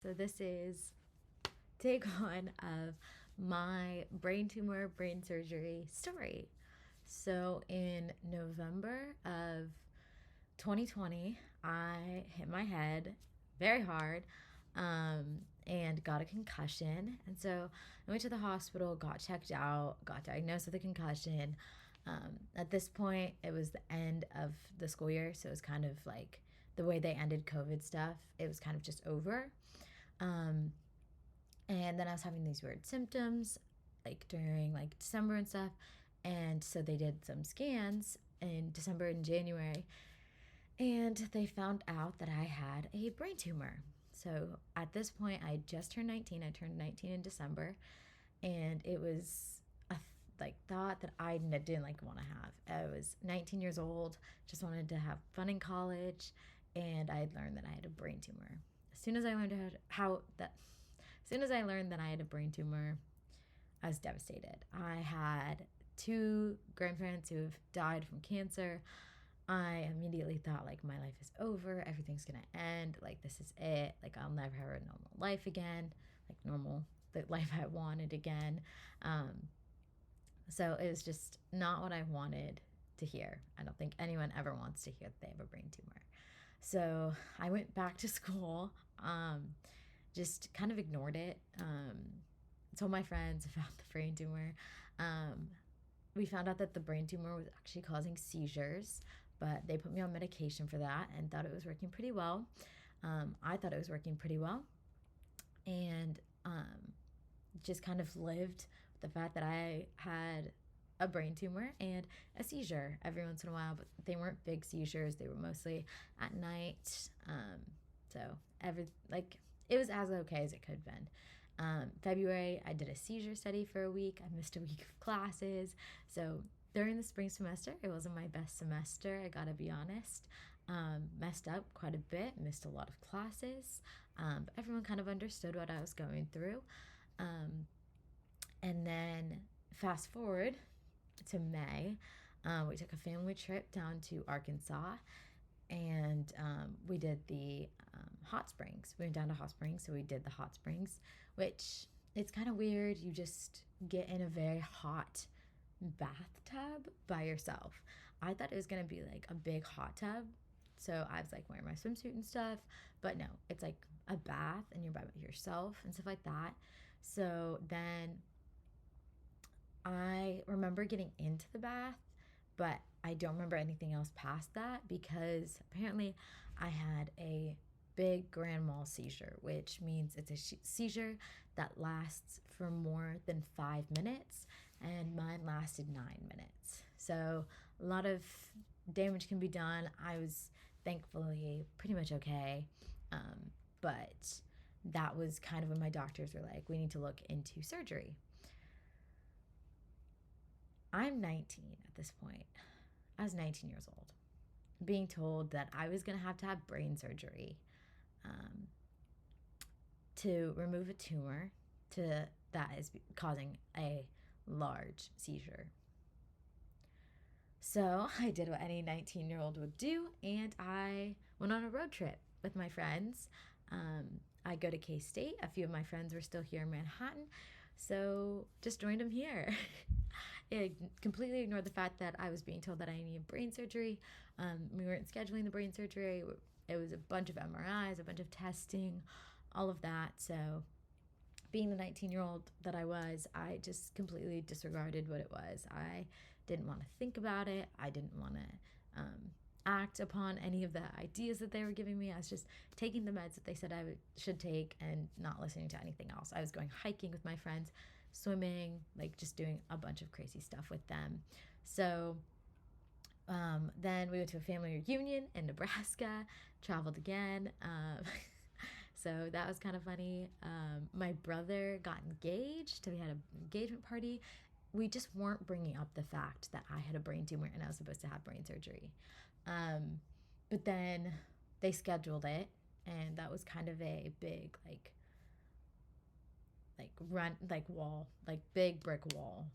So this is take one of my brain tumor, brain surgery story. So in November of 2020, I hit my head very hard and got a concussion. And so I went to the hospital, got checked out, got diagnosed with a concussion. At this point, it was the end of the school year. So it was kind of like the way they ended COVID stuff, it was kind of just over. Um, and then I was having these weird symptoms like during like December and stuff. And so they did some scans in December and January, and they found out that I had a brain tumor. So at this point, I just turned 19. I turned 19 in December, and it was a thought that I didn't want to have. I was 19 years old, just wanted to have fun in college, and I had learned that I had a brain tumor. As soon as I learned how that, as soon as I learned that I had a brain tumor, I was devastated. I had two grandparents who have died from cancer. I immediately thought, like, my life is over, everything's gonna end, like, this is it, like, I'll never have a normal life again, like, normal, the life I wanted again. Um, so it was just not what I wanted to hear. I don't think anyone ever wants to hear that they have a brain tumor. So I went back to school, just kind of ignored it, told my friends about the brain tumor. Um, we found out that the brain tumor was actually causing seizures, but they put me on medication for that and thought it was working pretty well. I thought it was working pretty well, and just kind of lived with the fact that I had a brain tumor and a seizure every once in a while, but they weren't big seizures. They were mostly at night. So it was as okay as it could have been. February, I did a seizure study for a week. I missed a week of classes. So during the spring semester, it wasn't my best semester, I gotta be honest. Messed up quite a bit, missed a lot of classes, but everyone kind of understood what I was going through. Um, and then fast forward to May, we took a family trip down to Arkansas, and we did the hot springs. We went down to hot springs, so we did the hot springs, which it's kind of weird. You just get in a very hot bathtub by yourself. I thought it was gonna be like a big hot tub, so I was like wearing my swimsuit and stuff, but no, it's like a bath and you're by yourself and stuff like that. So then I remember getting into the bath, but I don't remember anything else past that because apparently I had a big grand mal seizure, which means it's a seizure that lasts for more than 5 minutes, and mine lasted 9 minutes. So a lot of damage can be done. I was thankfully pretty much okay, but that was kind of when my doctors were like, we need to look into surgery. I'm 19 at this point. I was 19 years old, being told that I was going to have brain surgery um, to remove a tumor that is causing a large seizure. So I did what any 19-year-old would do, and I went on a road trip with my friends. I go to K-State. A few of my friends were still here in Manhattan, so just joined them here. It completely ignored the fact that I was being told that I needed brain surgery. We weren't scheduling the brain surgery. It was a bunch of MRIs, a bunch of testing, all of that. So being the 19-year-old that I was, I just completely disregarded what it was. I didn't want to think about it. I didn't want to act upon any of the ideas that they were giving me. I was just taking the meds that they said should take and not listening to anything else. I was going hiking with my friends, swimming, like just doing a bunch of crazy stuff with them. So then we went to a family reunion in Nebraska, traveled again. So that was kind of funny. My brother got engaged. We had an engagement party. We just weren't bringing up the fact that I had a brain tumor and I was supposed to have brain surgery. But then they scheduled it, and that was kind of a big wall, like big brick wall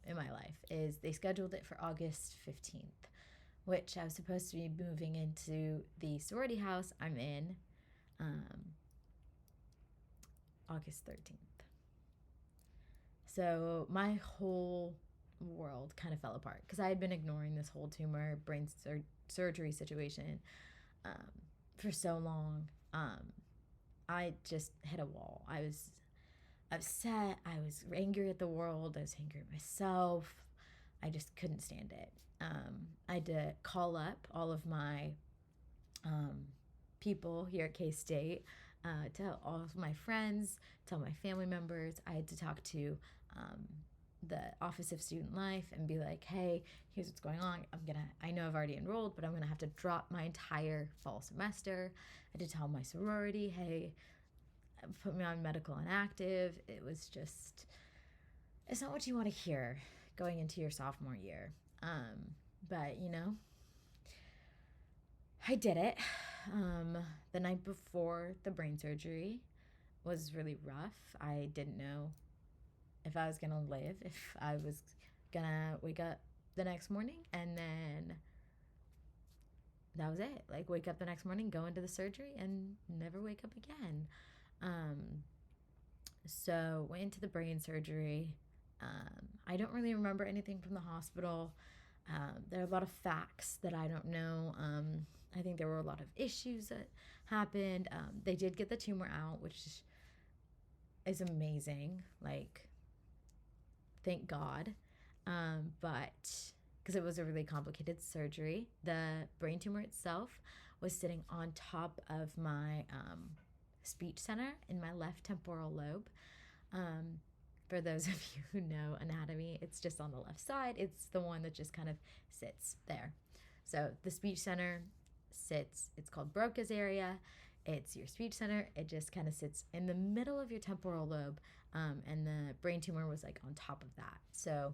in my life. Is they scheduled it for August 15th, which I was supposed to be moving into the sorority house I'm in. August 13th. So my whole world kind of fell apart because I had been ignoring this whole tumor brain surgery situation um, for so long. I just hit a wall. I was upset. I was angry at the world. I was angry at myself. I just couldn't stand it. I had to call up all of my people here at K State, tell all of my friends, tell my family members. I had to talk to the Office of Student Life and be like, hey, here's what's going on. I know I've already enrolled, but I'm gonna have to drop my entire fall semester. I had to tell my sorority, hey, put me on medical inactive. It was just, it's not what you want to hear going into your sophomore year. But I did it. The night before the brain surgery was really rough. I didn't know if I was gonna live, if I was gonna wake up the next morning, and then that was it. Like, wake up the next morning, go into the surgery, and never wake up again. So went into the brain surgery. I don't really remember anything from the hospital. There are a lot of facts that I don't know. I think there were a lot of issues that happened. They did get the tumor out, which is amazing. Like, thank God. But because it was a really complicated surgery, the brain tumor itself was sitting on top of my speech center in my left temporal lobe. For those of you who know anatomy, it's just on the left side. It's the one that just kind of sits there. So the speech center sits, it's called Broca's area. It's your speech center. It just kind of sits in the middle of your temporal lobe. And the brain tumor was like on top of that. So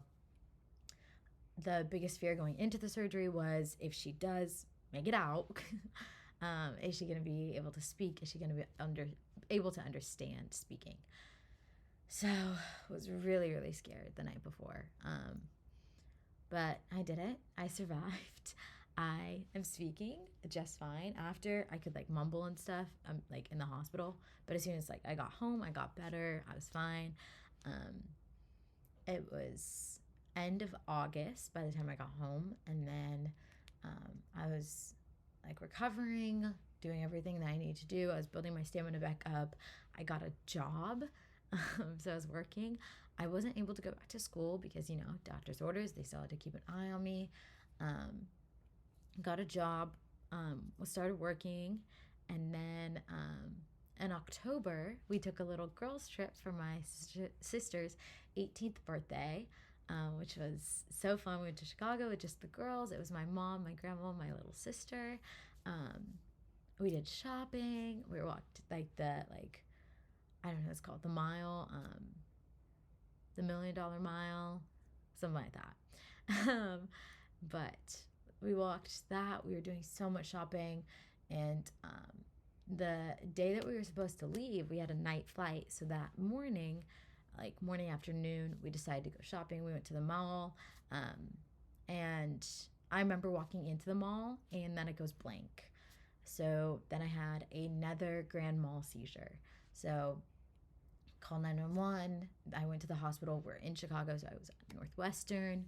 the biggest fear going into the surgery was, if she does make it out, is she going to be able to speak? Is she going to be able to understand speaking? So I was really, really scared the night before. But I did it. I survived. I am speaking just fine. After, I could like mumble and stuff, like in the hospital. But as soon as like I got home, I got better. I was fine. It was end of August by the time I got home. And then I was like recovering, doing everything that I needed to do. I was building my stamina back up. I got a job. So I was working. I wasn't able to go back to school because, doctor's orders, they still had to keep an eye on me. Got a job, started working, and then in October, we took a little girls' trip for my sister's 18th birthday, which was so fun. We went to Chicago with just the girls. It was my mom, my grandma, my little sister. We did shopping. We walked I don't know what it's called, the mile, the $1 Million Mile, something like that. But we walked that. We were doing so much shopping. And the day that we were supposed to leave, we had a night flight. So that morning, morning, afternoon, we decided to go shopping. We went to the mall. And I remember walking into the mall, and then it goes blank. So then I had another grand mal seizure. So called 911. I went to the hospital. We're in Chicago, so I was at Northwestern.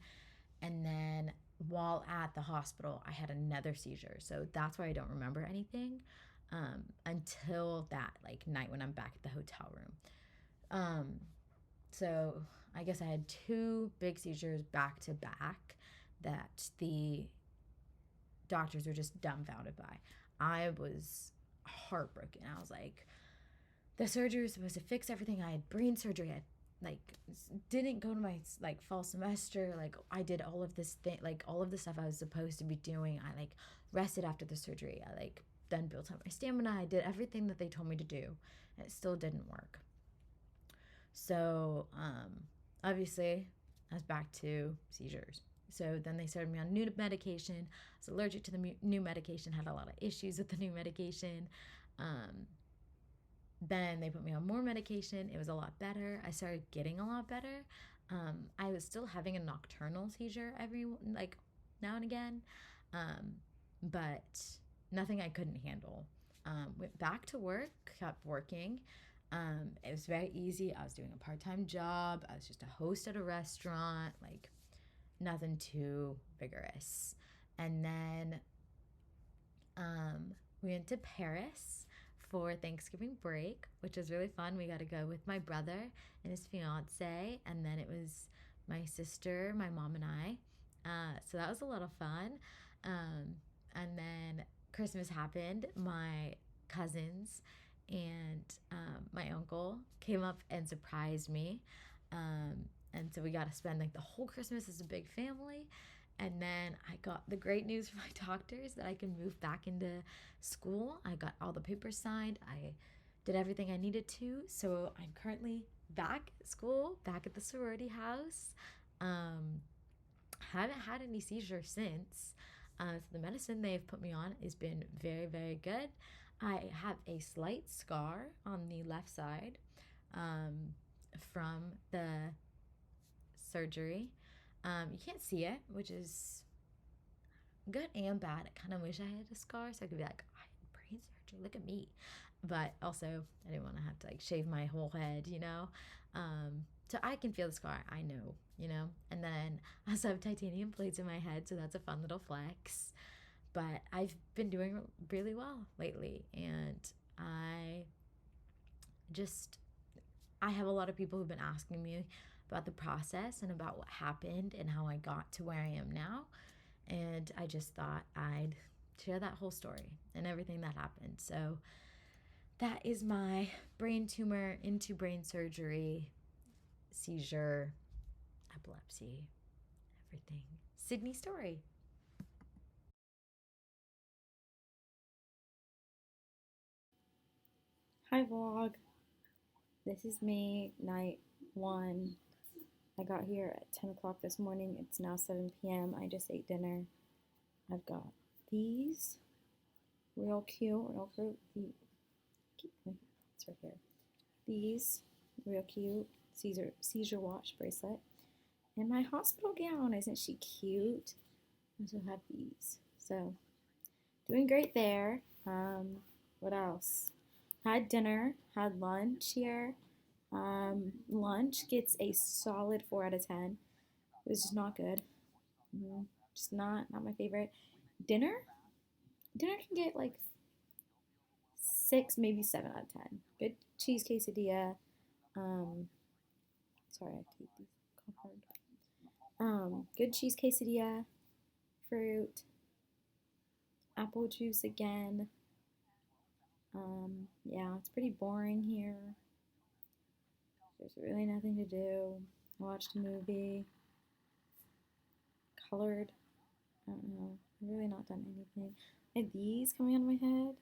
And then while at the hospital, I had another seizure. So that's why I don't remember anything until that night when I'm back at the hotel room. So I guess I had two big seizures back to back that the doctors were just dumbfounded by. I was heartbroken. I was like, the surgery was supposed to fix everything. I had brain surgery. I didn't go to my fall semester. I did all of this thing, all of the stuff I was supposed to be doing. I rested after the surgery. I then built up my stamina. I did everything that they told me to do, and it still didn't work. So obviously I was back to seizures. So then they started me on new medication. I was allergic to the new medication, had a lot of issues with the new medication. Then they put me on more medication. It was a lot better. I started getting a lot better. I was still having a nocturnal seizure every now and again, but nothing I couldn't handle. Went back to work, kept working. It was very easy. I was doing a part-time job. I was just a host at a restaurant, like nothing too vigorous. And then we went to Paris for Thanksgiving break, which was really fun. We got to go with my brother and his fiance, and then it was my sister, my mom, and I. So that was a lot of fun. And then Christmas happened. My cousins and my uncle came up and surprised me. And so we got to spend like the whole Christmas as a big family. And then I got the great news from my doctors that I can move back into school. I got all the papers signed. I did everything I needed to. So I'm currently back at school, back at the sorority house. Haven't had any seizures since. So the medicine they've put me on has been very, very good. I have a slight scar on the left side from the surgery. You can't see it, which is good and bad. I kind of wish I had a scar so I could be like, I had brain surgery, look at me. But also, I didn't want to have to like shave my whole head, you know? So I can feel the scar, I know, you know? And then I also have titanium plates in my head, so that's a fun little flex. But I've been doing really well lately, and I just, I have a lot of people who've been asking me about the process and about what happened and how I got to where I am now. And I just thought I'd share that whole story and everything that happened. So that is my brain tumor into brain surgery, seizure, epilepsy, everything. Sydney story. Hi vlog, this is me, night one. I got here at 10 o'clock this morning. It's now 7 p.m. I just ate dinner. I've got these, real cute, real fruit. It's right here. These, real cute, seizure watch bracelet. And my hospital gown, isn't she cute? I also have these. So, doing great there. What else? Had dinner, had lunch here. Lunch gets a solid 4 out of 10. It was just not good. Just not my favorite. Dinner, dinner can get like 6, maybe 7 out of 10. Good cheese quesadilla. Um, sorry, I have to eat these covered. Good cheese quesadilla, fruit, apple juice again. Yeah, it's pretty boring here. There's really nothing to do. I watched a movie, colored. I don't know. I've really not done anything. I have these coming out of my head,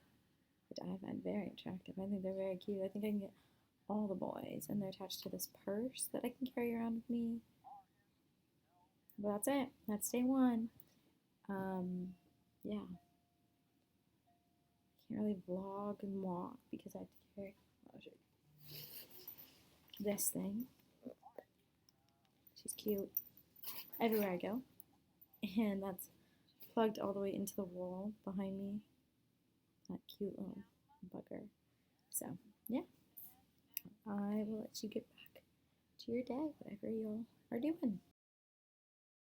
which I find very attractive. I think they're very cute. I think I can get all the boys, and they're attached to this purse that I can carry around with me. But that's it. That's day one. Yeah. Can't really vlog and walk because I have to carry this thing. She's cute everywhere I go. And that's plugged all the way into the wall behind me. That cute little bugger. So, yeah. I will let you get back to your day, whatever you all are doing.